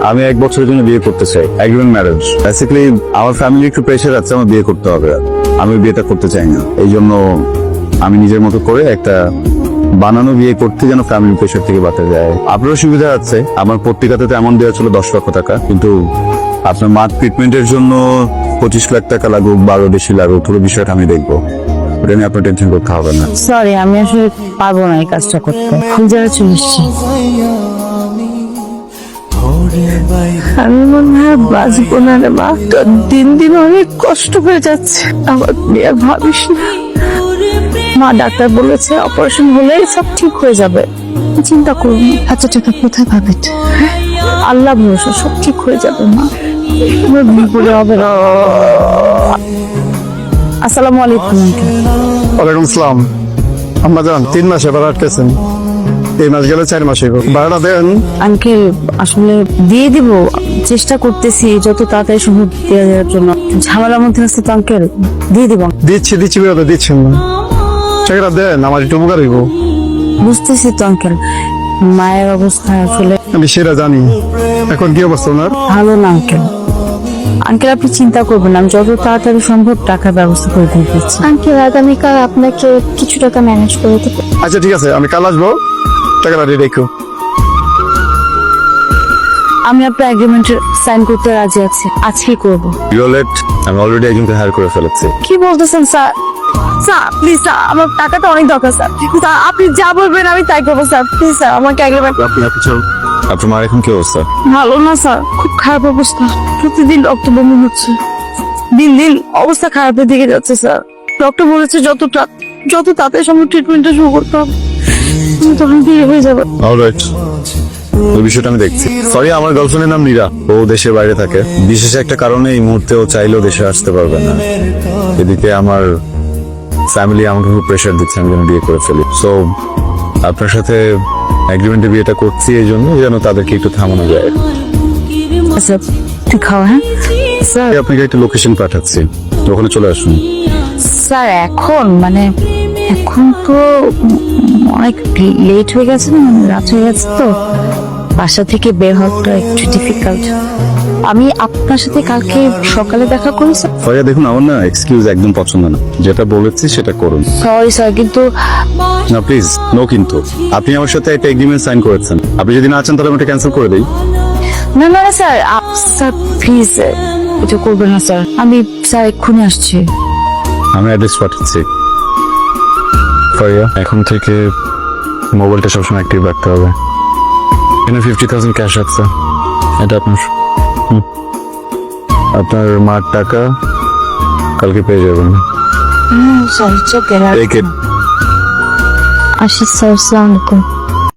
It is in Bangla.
আমি 1 বছরের জন্য বিয়ে করতে চাই, এগ্রিমেন্ট ম্যারেজ। বেসিক্যালি আমার ফ্যামিলি একটু প্রেশার আছে, আমার বিয়ে করতে হবে। আমি বিয়েটা করতে চাই না, এই জন্য আমি নিজের মতো করে একটা বানানো বিয়ে করতে যেন ফ্যামিলি প্রেশার থেকে বাঁচা যায়। আপনারও সুবিধা আছে, আমার পত্রিকাতে এমন দেওয়া ছিল 10 লক্ষ টাকা, কিন্তু আপনার মার ট্রিটমেন্টের জন্য 25 লাখ টাকা লাগুক, 12 বেশি লাগুক, পুরো বিষয়টা আমি দেখবো। ওটা নিয়ে আপনার টেনশন করতে হবে না। সরি, আমি আসলে পারবো না এই কাজটা করতে। ফুলজারা চলে এসছি। আমি মনে হয় বাঁচবো না রে মা। তোর দিন দিন অনেক কষ্ট হয়ে যাচ্ছে। আমার বিয়ে ভাবিস না মা, ডাক্তার বলেছে অপারেশন হলে সব ঠিক হয়ে যাবে। চিন্তা করুন, এত টাকা কোথায় পাবে? আল্লাহ ভরসা, সব ঠিক হয়ে যাবে মা। আমার বিপদে হবে না। আসসালামু আলাইকুম। ওয়ালাইকুম আসসালাম। আম্মা জান 3 মাসে ভাড়া আটকেছেন, এই মাস গেলে 4 মাসে ভাড়াটা দেন। আঙ্কেল আসলে দিয়ে দিব, চেষ্টা করতেছি যত তাড়াতাড়ি সম্ভব দিয়ে দেওয়ার জন্য। ঝামেলার মধ্যে আছে তো আঙ্কেল, দিয়ে দিব। দিচ্ছি বেরোতে দিচ্ছেন না, টাকাটা দেন, আমার একটু উপকার হইব। বুঝতেছি তো আঙ্কেল, মায়ের অবস্থা আসলে আমি সেটা জানি। এখন কি অবস্থা ওনার? ভালো না আঙ্কেল। আঙ্কেল আপনি চিন্তা করবেন, আমি যত তাড়াতাড়ি সম্ভব টাকার ব্যবস্থা করে দিয়ে দিচ্ছি। আঙ্কেল আগামীকাল আপনাকে কিছু টাকা ম্যানেজ করে দেবো। আচ্ছা ঠিক আছে, আমি কাল আসবো, টাকাটা দিয়ে রেখো। আমি আপনার এগ্রিমেন্টে সাইন করতে রাজি আছি, আজকেই করব। ভিওলেট, আমি অলরেডি একজনকে হায়ার করে ফেলেছি। কি বলতেছেন স্যার? স্যার প্লিজ স্যার, আমার টাকাটা অনেক দরকার স্যার। স্যার আপনি যা বলবেন আমি তাই করবো স্যার। প্লিজ স্যার, আমাকে এগ্রিমেন্ট। আপনার মার এখন কি অবস্থা? ভালো না স্যার, খুব খারাপ অবস্থা। প্রতিদিন রক্ত বমি হচ্ছে, দিন দিন অবস্থা খারাপের দিকে যাচ্ছে স্যার। ডক্টর বলেছে যত তাড়াতাড়ি সম্ভব ট্রিটমেন্টটা শুরু করতে হবে, তখন বিয়ে হয়ে যাবে। অলরাইট, ওই বিষয়টা আমি দেখছি। সরি, আমার গার্লফ্রেন্ডের নাম নীরা, ও দেশের বাইরে থাকে। বিশেষ একটা কারণে এই মুহূর্তে ও চাইলেও দেশে আসতে পারবে না। এদিকে আমার ফ্যামিলি আমাকে খুব প্রেশার দিচ্ছে আমি যেন বিয়ে করে ফেলি। সো আপনার সাথে এগ্রিমেন্টে বিয়েটা করছি এই জন্য যেন তাদেরকে একটু থামানো যায়। আচ্ছা তুই খাওয়া। হ্যাঁ স্যার, আমি আপনাকে একটা লোকেশন পাঠাচ্ছি, ওখানে চলে আসুন। স্যার এখন তো অনেক লেট হয়ে গেছে না, রাত হয়ে গেছে তো, বাসা থেকে বের হওয়াটা একটু ডিফিকাল্ট। আমি আপনার সাথে কালকে সকালে দেখা করি স্যার। ফারিয়া দেখুন, আমার না এক্সকিউজ একদম পছন্দ না। যেটা বলেছি সেটা করুন। সরি স্যার, কিন্তু না প্লিজ, নো কিন্তু। আপনি আমার সাথে একটা এগ্রিমেন্ট সাইন করেছেন, আপনি যদি না চান তাহলে আমি এটা ক্যান্সেল করে দিই। না স্যার, স্যার প্লিজ এটা করবেন না স্যার। আমি স্যার এক্ষুনি আসছি। আমি অ্যাড্রেস পাঠাচ্ছি। ফারিয়া, এখন থেকে মোবাইলটা সবসময় অ্যাক্টিভ রাখতে হবে। এখানে 50,000 ক্যাশ আছে, এটা আপনার। আপনার মার টাকা কালকে পেয়ে যাবেন। Sir Take it. আসি স্যার, আসসালামু আলাইকুম।